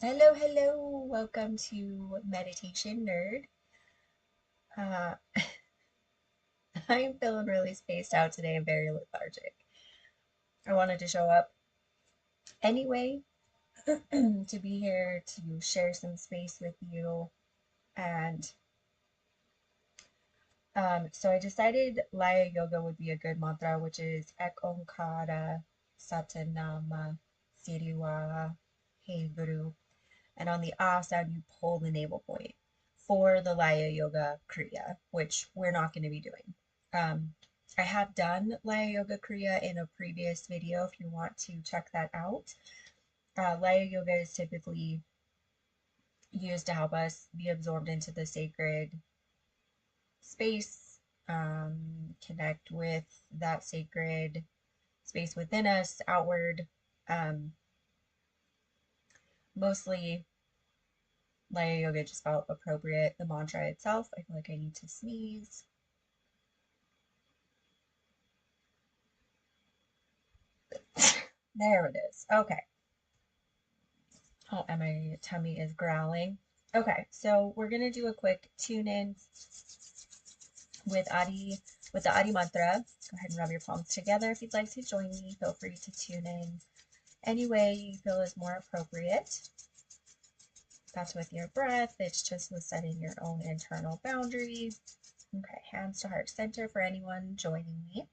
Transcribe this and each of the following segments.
Hello, hello. Welcome to Meditation Nerd. Uh, I'm feeling really spaced out today and very lethargic. I wanted to show up anyway to be here to share some space with you. And so I decided Laya Yoga would be a good mantra, which is Ek Onkara Satanama Siriwa Hey Guru. And on the ah sound, you pull the navel point for the Laya Yoga Kriya, which we're not going to be doing. Um, I have done Laya Yoga Kriya in a previous video if you want to check that out. Laya Yoga is typically used to help us be absorbed into the sacred space, connect with that sacred space within us, outward. Um, Mostly Laya Yoga just felt appropriate. The mantra itself, I feel like I need to sneeze. There it is. Okay. Oh, and my tummy is growling. Okay, so we're gonna do a quick tune in with Adi with the Adi mantra. Go ahead and rub your palms together. If you'd like to join me, feel free to tune in any way you feel is more appropriate. That's with your breath. It's just with setting your own internal boundaries. Okay, hands to heart center for anyone joining me.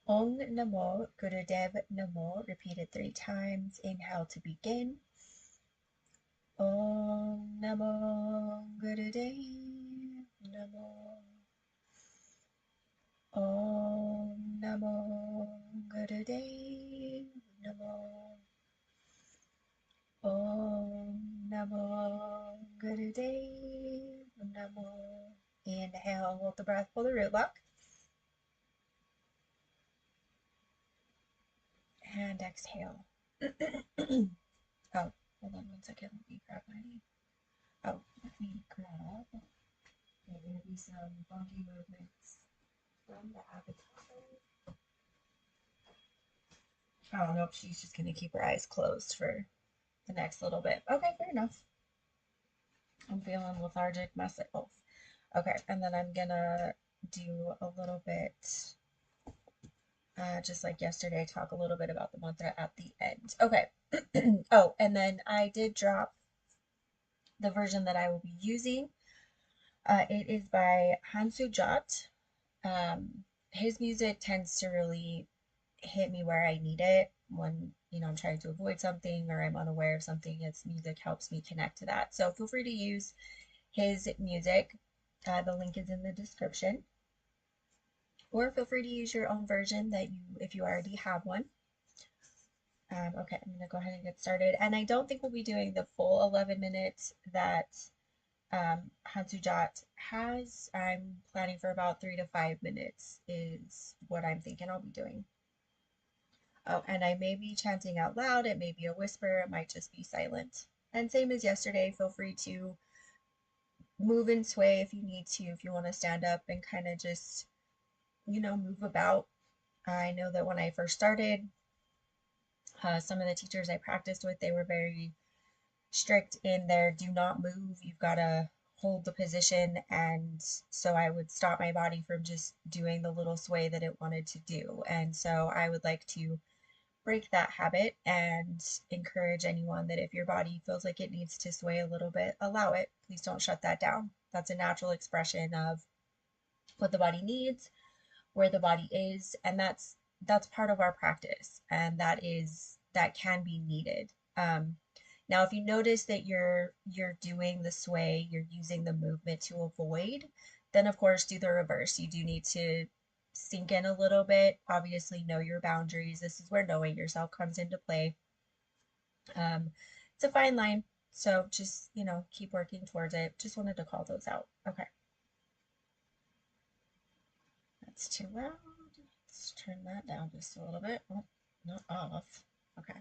Om Namo Gurudev Namo. Repeat it 3 times. Inhale to begin. Om Namo Gurudev Namo. Om Namo Gurudev Namo. Om Namo Gurudev Namo. Inhale, hold the breath, pull the root lock. And exhale. Oh, hold on 1 second. Let me grab my. Oh, let me grab. There are going to be some funky movements from the avatar. Oh, nope, she's just going to keep her eyes closed for the next little bit. Okay, fair enough. I'm feeling lethargic myself. Okay, and then I'm going to do a little bit, just like yesterday, talk a little bit about the mantra at the end. Okay. Oh, and then I did drop the version that I will be using. It is by Hansu. His music tends to really hit me where I need it when I'm trying to avoid something or I'm unaware of something. His music helps me connect to that. So feel free to use his music. The link is in the description. Or feel free to use your own version that if you already have one. Okay, I'm gonna go ahead and get started. And I don't think we'll be doing the full 11 minutes that Hansu has. I'm planning for about 3 to 5 minutes is what I'm thinking I'll be doing. Oh, and I may be chanting out loud. It may be a whisper. It might just be silent. And same as yesterday, feel free to move and sway if you need to, if you want to stand up and kind of just, move about. I know that when I first started, some of the teachers I practiced with, they were very strict in their do not move. You've got to hold the position. And so I would stop my body from just doing the little sway that it wanted to do. And so I would like to break that habit and encourage anyone that if your body feels like it needs to sway a little bit, allow it. Please don't shut that down. That's a natural expression of what the body needs, where the body is, and that's part of our practice, and that can be needed. Now, if you notice that you're doing the sway, you're using the movement to avoid, then of course do the reverse. You do need to sink in a little bit. Obviously, know your boundaries. This is where knowing yourself comes into play. It's a fine line, so just keep working towards it. Just wanted to call those out. Okay, that's too loud. Let's turn that down just a little bit. Oh, not off. Okay.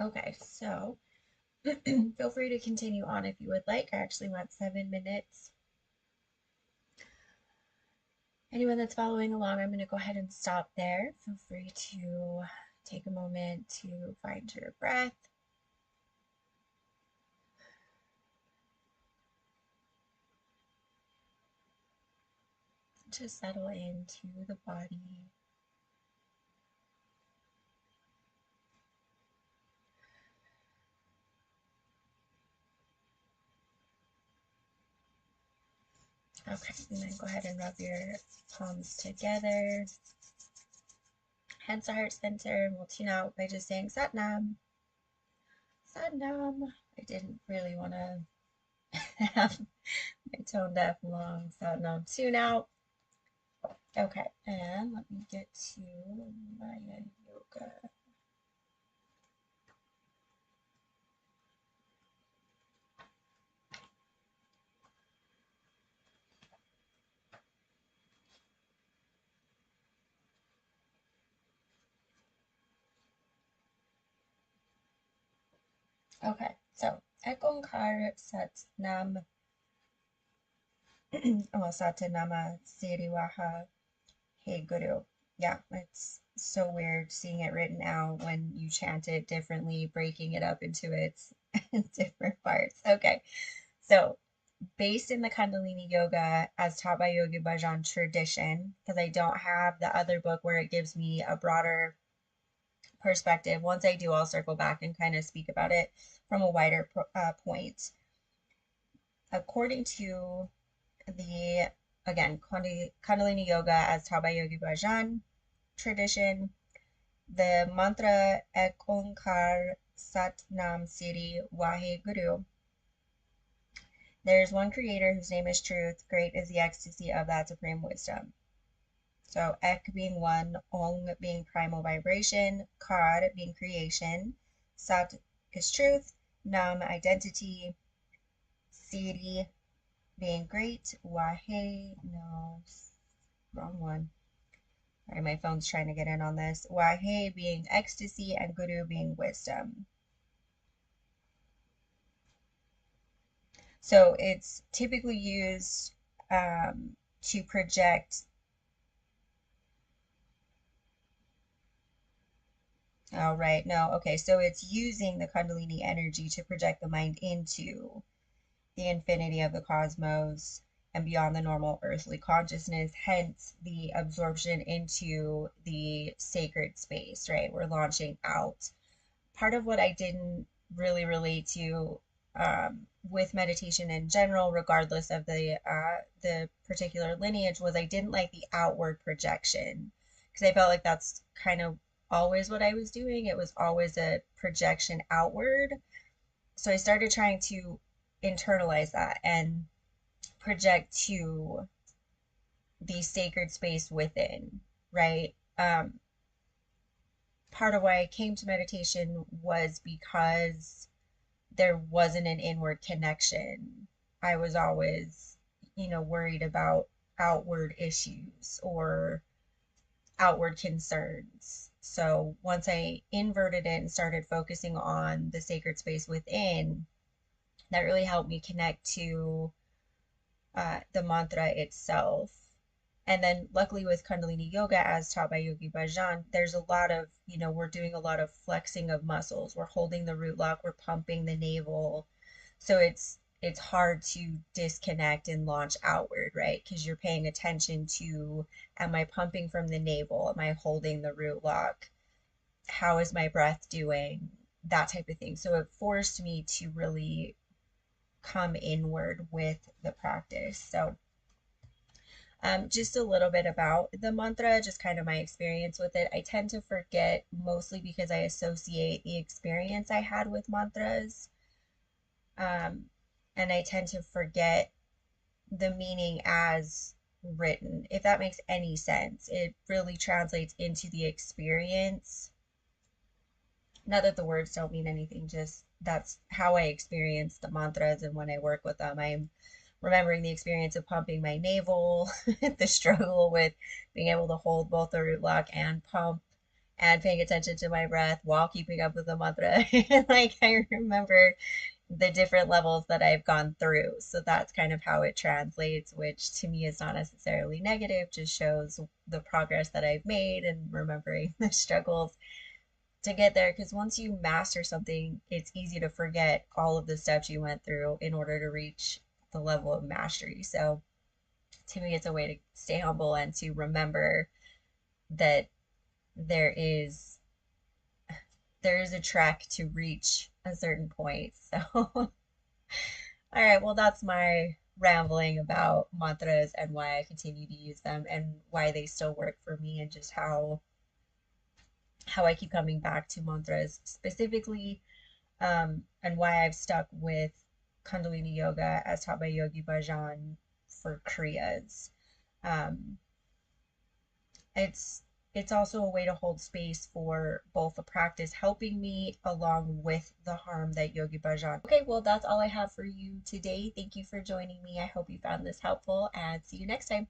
Okay, so feel free to continue on if you would like. I actually went 7 minutes. Anyone that's following along, I'm going to go ahead and stop there. Feel free to take a moment to find your breath. To settle into the body. Okay, and then go ahead and rub your palms together. Hands to heart center, and we'll tune out by just saying Sat Nam. Sat Nam. I didn't really want to have my tone deaf long Sat Nam tune out. Okay, and let me get to Laya Yoga. Okay, so Ekong Kaar Sat Nam Satanama Siriwaha Hey Guru. Yeah, it's so weird seeing it written out when you chant it differently, breaking it up into its different parts. Okay, so based in the Kundalini Yoga as taught by Yogi Bhajan tradition, because I don't have the other book where it gives me a broader perspective. Once I do, I'll circle back and kind of speak about it from a wider point. According to the, again, Kundalini Yoga as taught by Yogi Bhajan tradition, the mantra Ek Onkar Sat Nam Siri Wahe Guru. There is one creator whose name is truth. Great is the ecstasy of that supreme wisdom. So Ek being one, Ong being primal vibration, Kar being creation, Sat is truth, Nam identity, Siri being great, Wahe, no, wrong one. All right, my phone's trying to get in on this. Wahe being ecstasy and Guru being wisdom. So it's typically used to project. Oh, right. No, okay. So it's using the Kundalini energy to project the mind into the infinity of the cosmos and beyond the normal earthly consciousness, hence the absorption into the sacred space, right? We're launching out. Part of what I didn't really relate to with meditation in general, regardless of the particular lineage, was I didn't like the outward projection because I felt like that's kind of always what I was doing. It was always a projection outward. So I started trying to internalize that and project to the sacred space within, right? Part of why I came to meditation was because there wasn't an inward connection. I was always, worried about outward issues or outward concerns. So once I inverted it and started focusing on the sacred space within, that really helped me connect to the mantra itself. And then luckily with Kundalini Yoga, as taught by Yogi Bhajan, there's a lot of, we're doing a lot of flexing of muscles. We're holding the root lock, we're pumping the navel. So it's hard to disconnect and launch outward, right? Because you're paying attention to, am I pumping from the navel? Am I holding the root lock? How is my breath doing? That type of thing. So it forced me to really come inward with the practice. So just a little bit about the mantra, just kind of my experience with it. I tend to forget mostly because I associate the experience I had with mantras. And I tend to forget the meaning as written, if that makes any sense. It really translates into the experience. Not that the words don't mean anything, just that's how I experience the mantras. And when I work with them, I'm remembering the experience of pumping my navel, the struggle with being able to hold both the root lock and pump, and paying attention to my breath while keeping up with the mantra. Like I remember the different levels that I've gone through. So that's kind of how it translates, which to me is not necessarily negative, just shows the progress that I've made and remembering the struggles to get there. Because once you master something, it's easy to forget all of the steps you went through in order to reach the level of mastery. So to me, it's a way to stay humble and to remember that there is there is a track to reach a certain point. So all right, well, that's my rambling about mantras and why I continue to use them and why they still work for me, and just how I keep coming back to mantras specifically, and why I've stuck with Kundalini Yoga as taught by Yogi Bhajan for Kriyas. Um, it's it's also a way to hold space for both the practice helping me along with the harm that Yogi Bhajan. Okay, well, that's all I have for you today. Thank you for joining me. I hope you found this helpful, and see you next time.